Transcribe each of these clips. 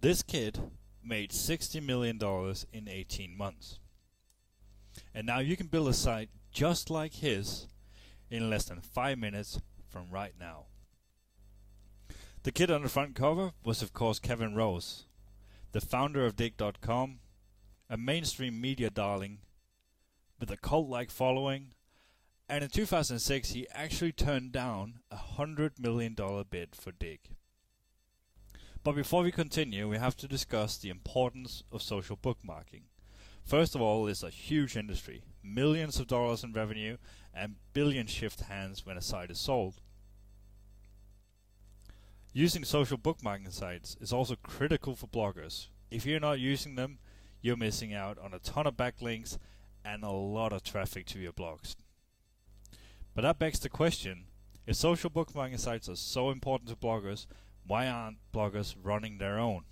This kid made $60 million in 18 months. And now you can build a site just like his in less than 5 minutes from right now. The kid on the front cover was of course Kevin Rose, the founder of Dig.com, a mainstream media darling with a cult-like following, and in 2006 he actually turned down a $100 million bid for Dig. But before we continue, we have to discuss the importance of social bookmarking. First of all, it's a huge industry, millions of dollars in revenue, and billions shift hands when a site is sold. Using social bookmarking sites is also critical for bloggers. If you're not using them, you're missing out on a ton of backlinks and a lot of traffic to your blogs. But that begs the question, if social bookmarking sites are so important to bloggers, why aren't bloggers running their own?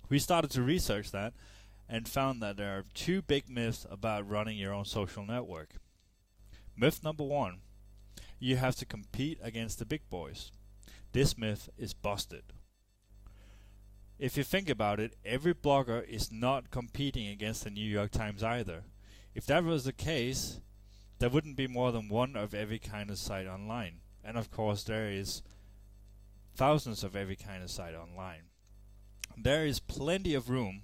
We started to research that and found that there are two big myths about running your own social network. Myth number one, you have to compete against the big boys. This myth is busted. If you think about it, every blogger is not competing against the New York Times either. If that was the case, there wouldn't be more than one of every kind of site online. And of course there is thousands of every kind of site online. There is plenty of room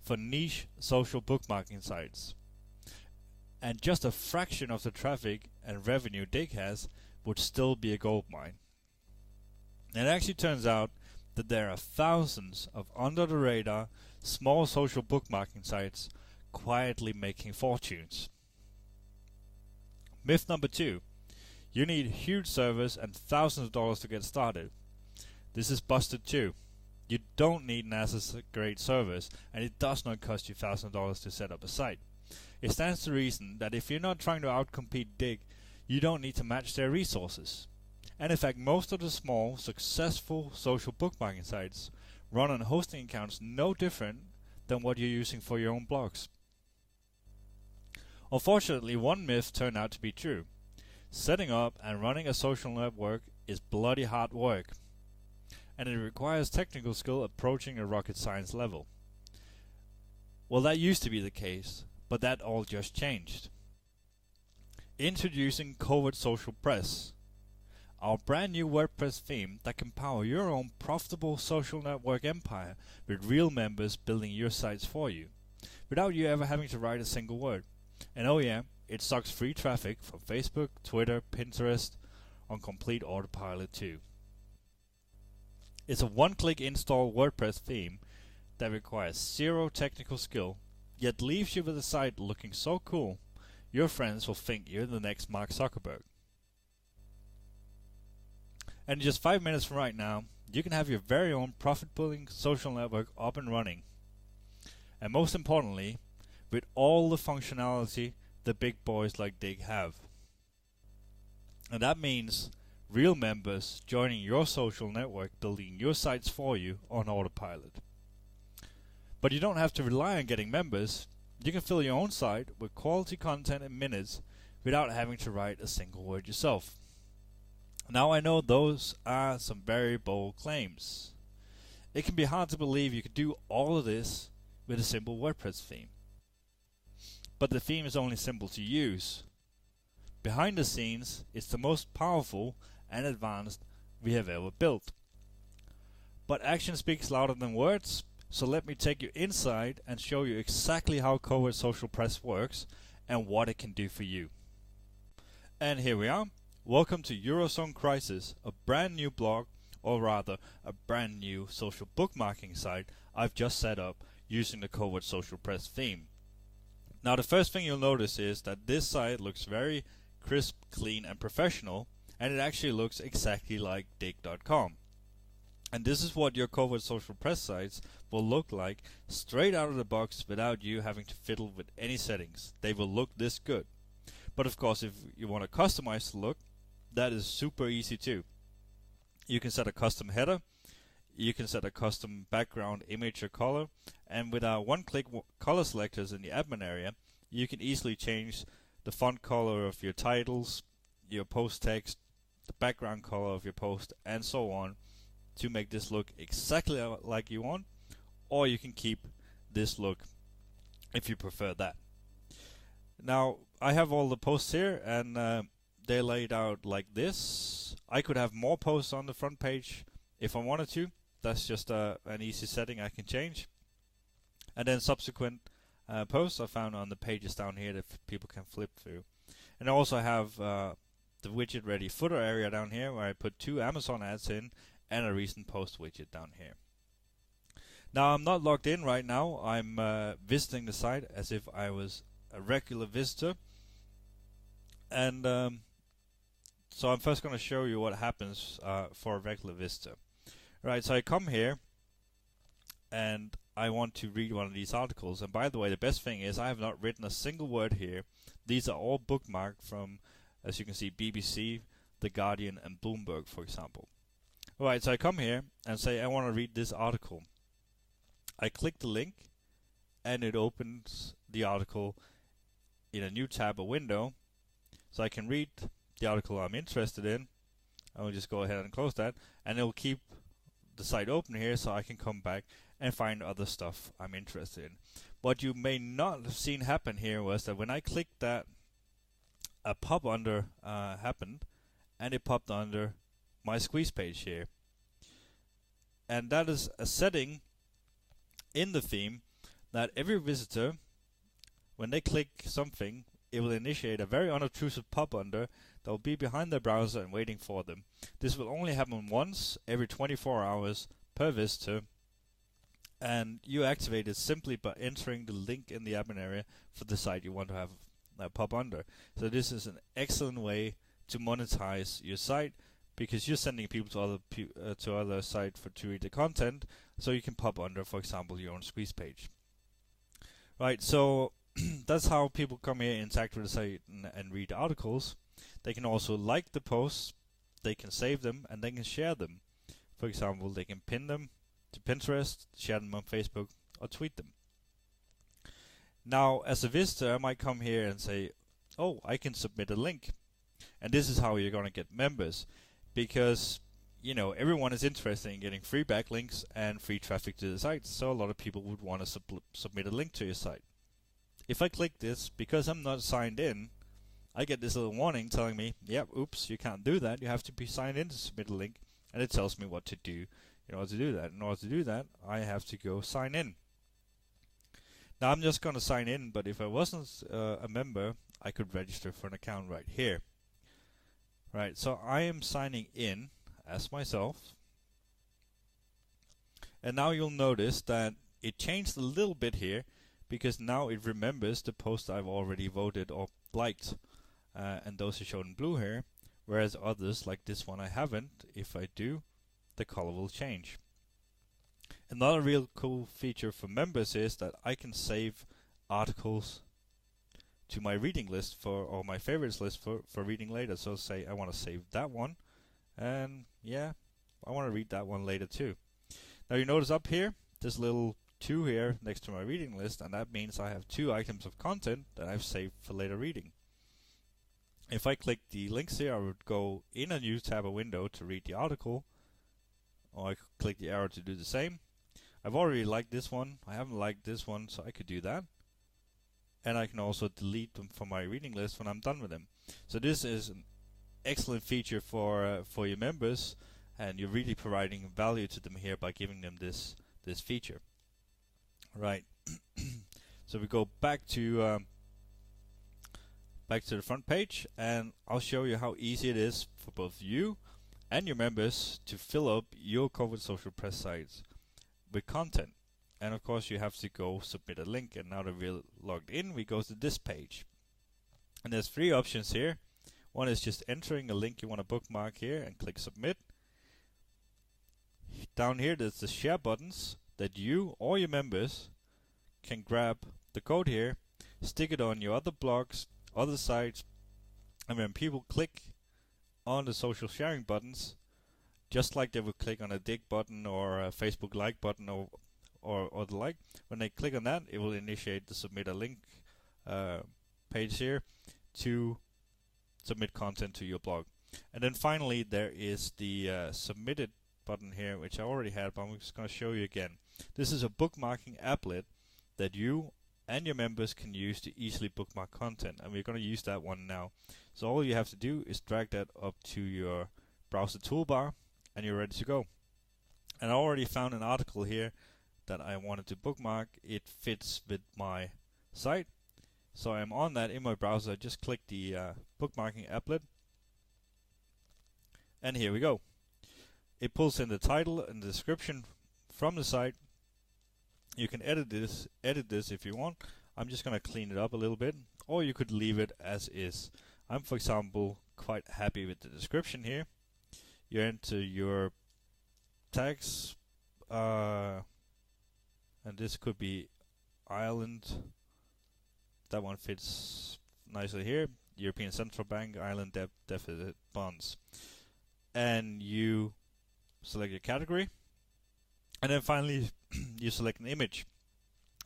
for niche social bookmarking sites. And just a fraction of the traffic and revenue Dig has would still be a goldmine. And it actually turns out that there are thousands of under-the-radar small social bookmarking sites quietly making fortunes. Myth number two, you need huge servers and thousands of dollars to get started. This is busted too. You don't need NASA's great servers, and it does not cost you thousands of dollars to set up a site. It stands to reason that if you're not trying to outcompete Dig, you don't need to match their resources. And in fact, most of the small, successful social bookmarking sites run on hosting accounts no different than what you're using for your own blogs. Unfortunately, one myth turned out to be true. Setting up and running a social network is bloody hard work, and it requires technical skill approaching a rocket science level. Well, that used to be the case, but that all just changed. Introducing Covert Social Press, our brand new WordPress theme that can power your own profitable social network empire with real members building your sites for you, without you ever having to write a single word. And oh yeah, it sucks free traffic from Facebook, Twitter, Pinterest on complete autopilot too. It's a one-click install WordPress theme that requires zero technical skill, yet leaves you with a site looking so cool, your friends will think you're the next Mark Zuckerberg. And in just 5 minutes from right now, you can have your very own profit-pulling social network up and running. And most importantly, with all the functionality the big boys like Dig have. And that means real members joining your social network, building your sites for you on autopilot. But you don't have to rely on getting members. You can fill your own site with quality content in minutes without having to write a single word yourself. Now I know those are some very bold claims. It can be hard to believe you could do all of this with a simple WordPress theme. But the theme is only simple to use. Behind the scenes, it's the most powerful and advanced we have ever built. But action speaks louder than words, so let me take you inside and show you exactly how Covert Social Press works and what it can do for you. And here we are. Welcome to Eurozone Crisis, a brand new blog, or rather a brand new social bookmarking site I've just set up using the Covert Social Press theme. Now the first thing you'll notice is that this site looks very crisp, clean and professional, and it actually looks exactly like Dig.com. And this is what your Covert Social Press sites will look like straight out of the box without you having to fiddle with any settings. They will look this good. But of course, if you want to customize the look, that is super easy too. You can set a custom header, you can set a custom background image or color, and with our one-click color selectors in the admin area, you can easily change the font color of your titles, your post text, the background color of your post, and so on, to make this look exactly like you want, or you can keep this look if you prefer that. Now I have all the posts here, and they're laid out like this. I could have more posts on the front page if I wanted to. That's just an easy setting I can change. And then subsequent posts I found on the pages down here that people can flip through. And I also have the widget ready footer area down here where I put 2 Amazon ads in and a recent post widget down here. Now I'm not logged in right now. I'm visiting the site as if I was a regular visitor. And so I'm first going to show you what happens for a regular visitor. Right, so I come here and I want to read one of these articles. And by the way, the best thing is I have not written a single word here. These are all bookmarked from, as you can see, BBC, The Guardian, and Bloomberg, for example. Alright, so I come here and say I want to read this article. I click the link and it opens the article in a new tab or window. So I can read the article I'm interested in. I will just go ahead and close that, and it will keep the site open here so I can come back and find other stuff I'm interested in. What you may not have seen happen here was that when I clicked that, a pop under happened, and it popped under my squeeze page here. And that is a setting in the theme that every visitor, when they click something, it will initiate a very unobtrusive pop under that will be behind their browser and waiting for them. This will only happen once every 24 hours per visitor, and you activate it simply by entering the link in the admin area for the site you want to have pop under. So this is an excellent way to monetize your site, because you're sending people to other sites to read the content, so you can pop under, for example, your own squeeze page. Right, so that's how people come here, interact with the site, and read articles. They can also like the posts, they can save them, and they can share them. For example, they can pin them to Pinterest, share them on Facebook, or tweet them. Now, as a visitor, I might come here and say, oh, I can submit a link. And this is how you're going to get members, because everyone is interested in getting free backlinks and free traffic to the site, so a lot of people would want to submit a link to your site. If I click this, because I'm not signed in, I get this little warning telling me, yep, oops, you can't do that. You have to be signed in to submit a link, and it tells me what to do in order to do that. In order to do that, I have to go sign in. Now I'm just going to sign in, but if I wasn't a member, I could register for an account right here. Right, so I am signing in as myself. And now you'll notice that it changed a little bit here, because now it remembers the post I've already voted or liked. And those are shown in blue here, whereas others, like this one, I haven't. If I do, the color will change. Another real cool feature for members is that I can save articles to my reading list or my favorites list for reading later. So say I want to save that one, and yeah, I want to read that one later too. Now you notice up here, this little 2 here next to my reading list, and that means I have 2 items of content that I've saved for later reading. If I click the links here, I would go in a new tab or window to read the article, or I could click the arrow to do the same. I've already liked this one, I haven't liked this one, so I could do that. And I can also delete them from my reading list when I'm done with them. So this is an excellent feature for your members, and you're really providing value to them here by giving them this feature. Right. So we go back to the front page, and I'll show you how easy it is for both you and your members to fill up your Covert social press sites with content. And of course you have to go submit a link, and now that we're logged in, we go to this page. And there's 3 options here. One is just entering a link you want to bookmark here and click submit. Down here there's the share buttons that you or your members can grab the code here, stick it on your other blogs, other sites, and when people click on the social sharing buttons, just like they would click on a dig button or a Facebook like button or the like, when they click on that, it will initiate the submit a link page here to submit content to your blog. And then finally there is the submitted button here, which I already had, but I'm just going to show you again. This is a bookmarking applet that you and your members can use to easily bookmark content, and we're going to use that one now. So all you have to do is drag that up to your browser toolbar, and you're ready to go. And I already found an article here that I wanted to bookmark. It fits with my site, so I'm on that in my browser. I just click the bookmarking applet, and here we go. It pulls in the title and the description from the site. You can edit this if you want. I'm just going to clean it up a little bit, or you could leave it as is. I'm, for example, quite happy with the description here. You enter your tags, and this could be Ireland. That one fits nicely here. European Central Bank, Ireland deficit bonds. And you select your category. And then finally, you select an image.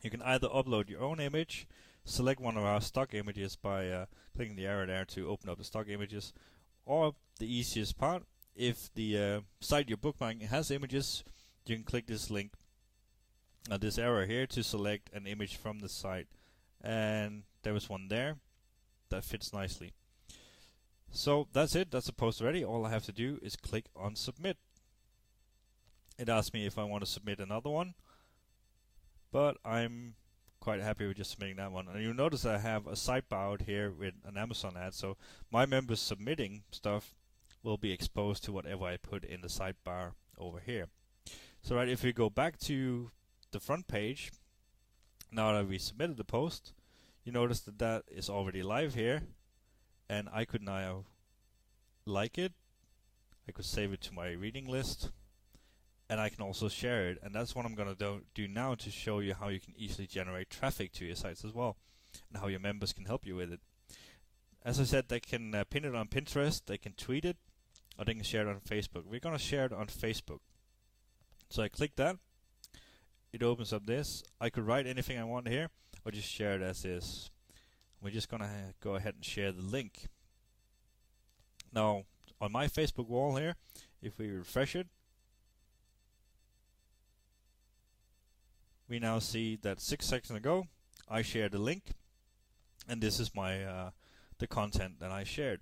You can either upload your own image, select one of our stock images by clicking the arrow there to open up the stock images, or the easiest part, if the site you're bookmarking has images, you can click this link, this arrow here, to select an image from the site. And there was one there that fits nicely. So that's it. That's the post ready. All I have to do is click on submit. It asks me if I want to submit another one, but I'm quite happy with just submitting that one. And you'll notice I have a sidebar out here with an Amazon ad, so my members submitting stuff will be exposed to whatever I put in the sidebar over here. So right, if we go back to the front page, now that we submitted the post, you notice that that is already live here, and I could now like it. I could save it to my reading list, and I can also share it. And that's what I'm going to do now, to show you how you can easily generate traffic to your sites as well, and how your members can help you with it. As I said, they can pin it on Pinterest, they can tweet it, or they can share it on Facebook. We're going to share it on Facebook. So I click that. It opens up this. I could write anything I want here, or just share it as is. We're just going to go ahead and share the link. Now, on my Facebook wall here, if we refresh it, we now see that 6 seconds ago I shared a link, and this is my the content that I shared.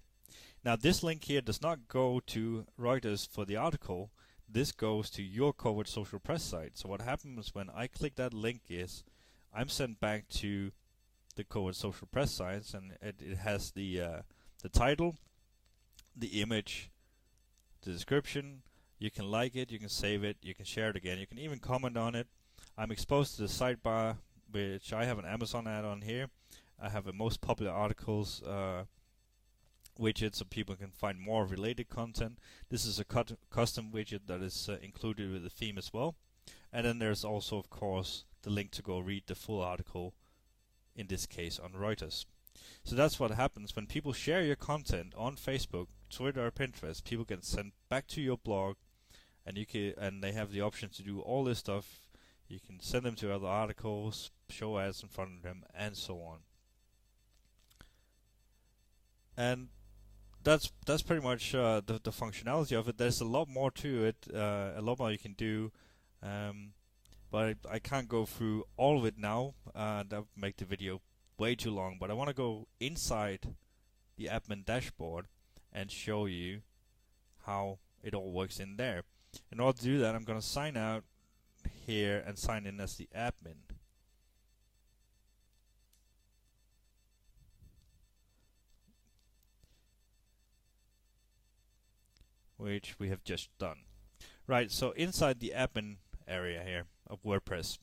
Now this link here does not go to Reuters for the article. This goes to your Covert social press site. So what happens when I click that link is I'm sent back to the Covert social press sites, and it has the title, the image, the description. You can like it, you can save it, you can share it again, you can even comment on it. I'm exposed to the sidebar, which I have an Amazon ad on here. I have the most popular articles widget, so people can find more related content. This is a custom widget that is included with the theme as well. And then there's also, of course, the link to go read the full article, in this case on Reuters. So that's what happens when people share your content on Facebook, Twitter, or Pinterest. People get sent back to your blog, and they have the option to do all this stuff. You can send them to other articles, show ads in front of them, and so on. And that's pretty much the functionality of it. There's a lot more to it, a lot more you can do, but I can't go through all of it now. That would make the video way too long. But I want to go inside the admin dashboard and show you how it all works in there. In order to do that, I'm going to sign out here and sign in as the admin. Which we have just done. Right, so inside the admin area here of WordPress,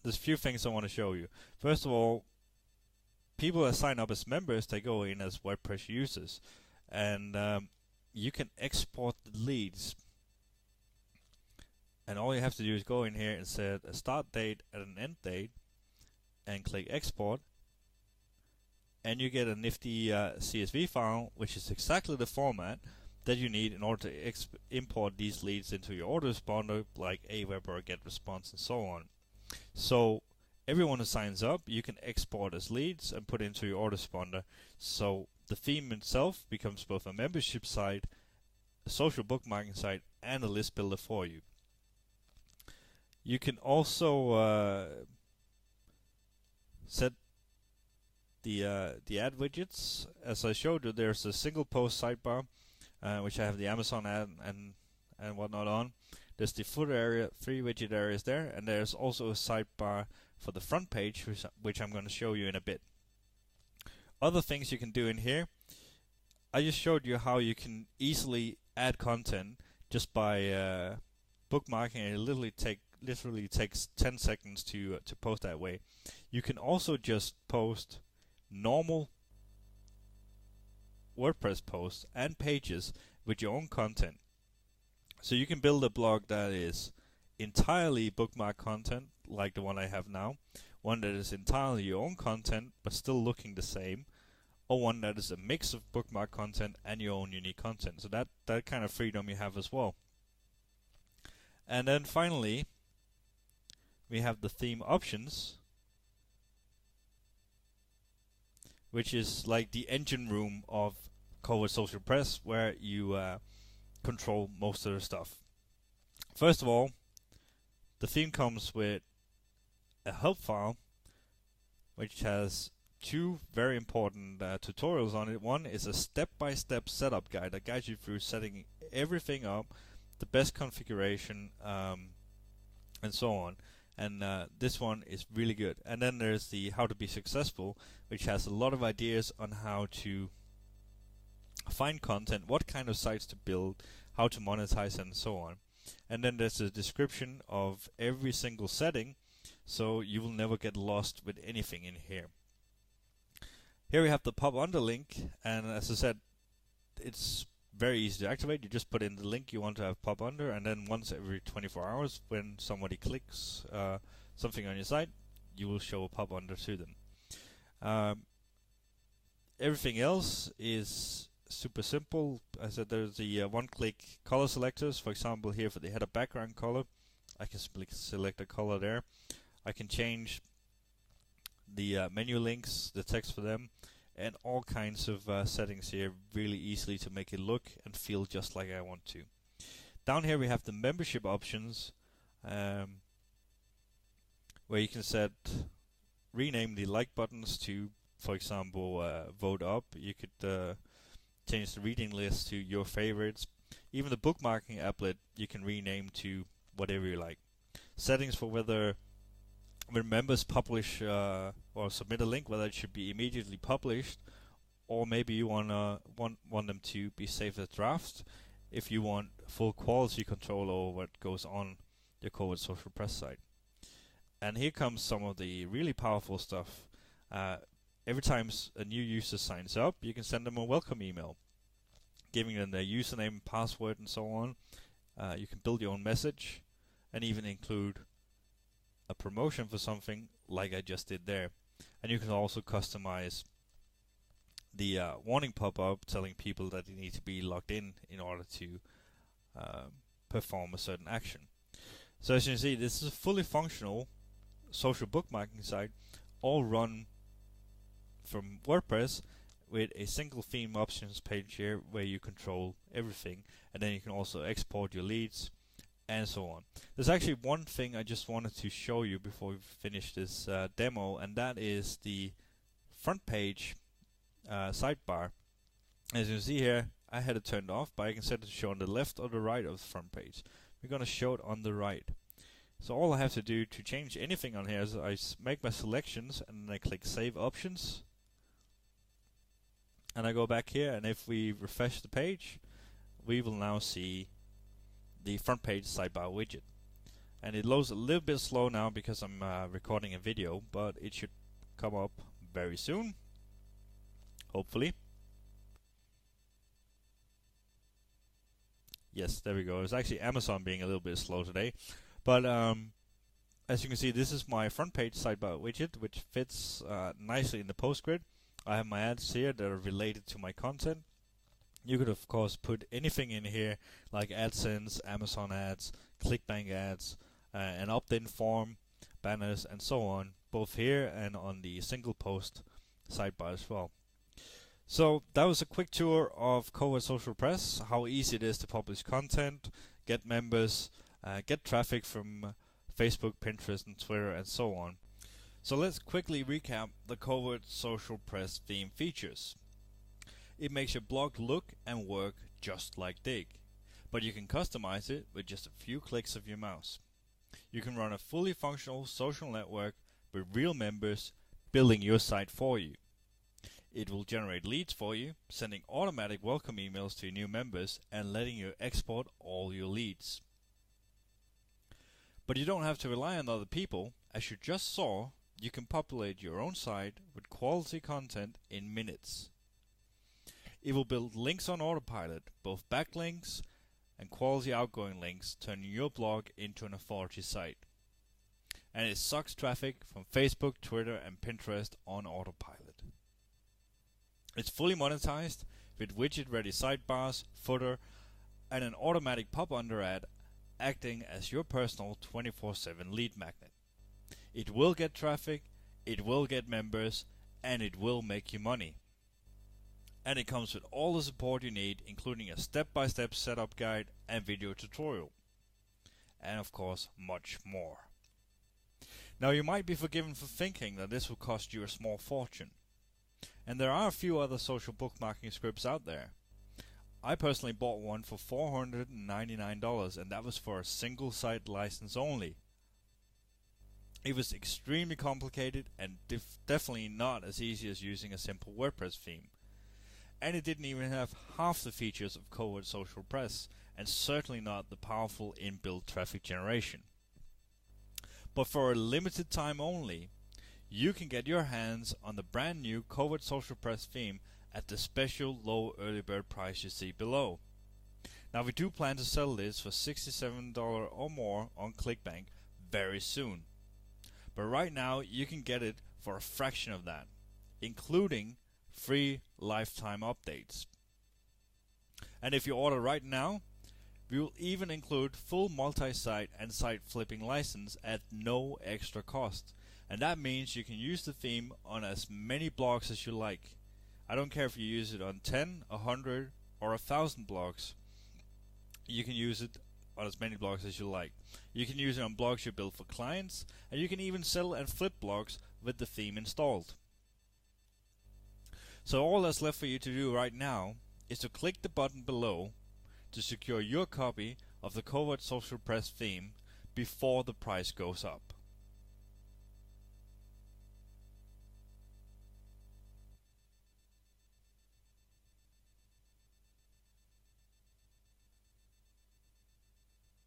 there's a few things I want to show you. First of all, people that sign up as members, they go in as WordPress users, and you can export the leads. And all you have to do is go in here and set a start date and an end date, and click export, and you get a nifty CSV file, which is exactly the format that you need in order to import these leads into your autoresponder, like Aweber or GetResponse and so on. So everyone who signs up, you can export as leads and put into your autoresponder. So the theme itself becomes both a membership site, a social bookmarking site, and a list builder for you. You can also set the ad widgets. As I showed you, there's a single post sidebar, which I have the Amazon ad and whatnot on. There's the footer area, 3 widget areas there, and there's also a sidebar for the front page, which I'm going to show you in a bit. Other things you can do in here, I just showed you how you can easily add content just by bookmarking, and it literally takes 10 seconds to post that way. You can also just post normal WordPress posts and pages with your own content. So you can build a blog that is entirely bookmark content, like the one I have now, one that is entirely your own content but still looking the same, or one that is a mix of bookmark content and your own unique content. So that kind of freedom you have as well. And then finally, we have the theme options, which is like the engine room of Covert Social Press, where you control most of the stuff. First of all, the theme comes with a help file, which has 2 very important tutorials on it. One is a step-by-step setup guide that guides you through setting everything up, the best configuration, and so on. And this one is really good. And then there's the How to Be Successful, which has a lot of ideas on how to find content, what kind of sites to build, how to monetize, and so on. And then there's a description of every single setting, so you will never get lost with anything in here. Here we have the pop under link, and as I said, it's very easy to activate. You just put in the link you want to have pop under, and then once every 24 hours, when somebody clicks something on your site, you will show a pop under to them. Everything else is super simple. As I said, there's the one-click color selectors. For example, here for the header background color, I can simply select a color there. I can change the menu links, the text for them, and all kinds of settings here really easily to make it look and feel just like I want to. Down here we have the membership options, where you can rename the like buttons to, for example, vote up. You could change the reading list to your favorites. Even the bookmarking applet you can rename to whatever you like. Settings for whether when members publish or submit a link, whether it should be immediately published, or maybe you want them to be saved as drafts if you want full quality control over what goes on your Covert Social Press site. And here comes some of the really powerful stuff. Every time a new user signs up, you can send them a welcome email, giving them their username, password, and so on. You can build your own message, and even include a promotion for something like I just did there. And you can also customize the warning pop-up telling people that they need to be logged in order to perform a certain action. So as you can see, this is a fully functional social bookmarking site, all run from WordPress, with a single theme options page here where you control everything, and then you can also export your leads and so on. There's actually one thing I just wanted to show you before we finish this demo, and that is the front page sidebar. As you can see here, I had it turned off, but I can set it to show on the left or the right of the front page. We're going to show it on the right. So all I have to do to change anything on here is I make my selections, and then I click Save Options, and I go back here, and if we refresh the page, we will now see the front page sidebar widget. And it loads a little bit slow now because I'm recording a video, but it should come up very soon, hopefully. Yes, there we go. It's actually Amazon being a little bit slow today. But as you can see, this is my front page sidebar widget, which fits nicely in the post grid. I have my ads here that are related to my content. You could of course put anything in here, like AdSense, Amazon ads, ClickBank ads, an opt-in form, banners, and so on, both here and on the single post sidebar as well. So that was a quick tour of Covert Social Press, how easy it is to publish content, get members, get traffic from Facebook, Pinterest, and Twitter, and so on. So let's quickly recap the Covert Social Press theme features. It makes your blog look and work just like Dig, but you can customize it with just a few clicks of your mouse. You can run a fully functional social network with real members building your site for you. It will generate leads for you, sending automatic welcome emails to your new members and letting you export all your leads. But you don't have to rely on other people. As you just saw, you can populate your own site with quality content in minutes. It will build links on autopilot, both backlinks and quality outgoing links, turning your blog into an authority site. And it sucks traffic from Facebook, Twitter, and Pinterest on autopilot. It's fully monetized with widget-ready sidebars, footer, and an automatic pop-under ad acting as your personal 24/7 lead magnet. It will get traffic, it will get members, and it will make you money. And it comes with all the support you need, including a step-by-step setup guide and video tutorial. And of course, much more. Now you might be forgiven for thinking that this will cost you a small fortune. And there are a few other social bookmarking scripts out there. I personally bought one for $499, and that was for a single site license only. It was extremely complicated and definitely not as easy as using a simple WordPress theme. And it didn't even have half the features of Covert Social Press, and certainly not the powerful inbuilt traffic generation. But for a limited time only, you can get your hands on the brand new Covert Social Press theme at the special low early bird price you see below. Now we do plan to sell this for $67 or more on ClickBank very soon. But right now you can get it for a fraction of that, including free lifetime updates. And if you order right now, we will even include full multi-site and site flipping license at no extra cost. And that means you can use the theme on as many blogs as you like. I don't care if you use it on 10, 100, or 1,000 blogs. You can use it on as many blogs as you like. You can use it on blogs you build for clients, and you can even sell and flip blogs with the theme installed. So all that's left for you to do right now is to click the button below to secure your copy of the Covert Social Press theme before the price goes up.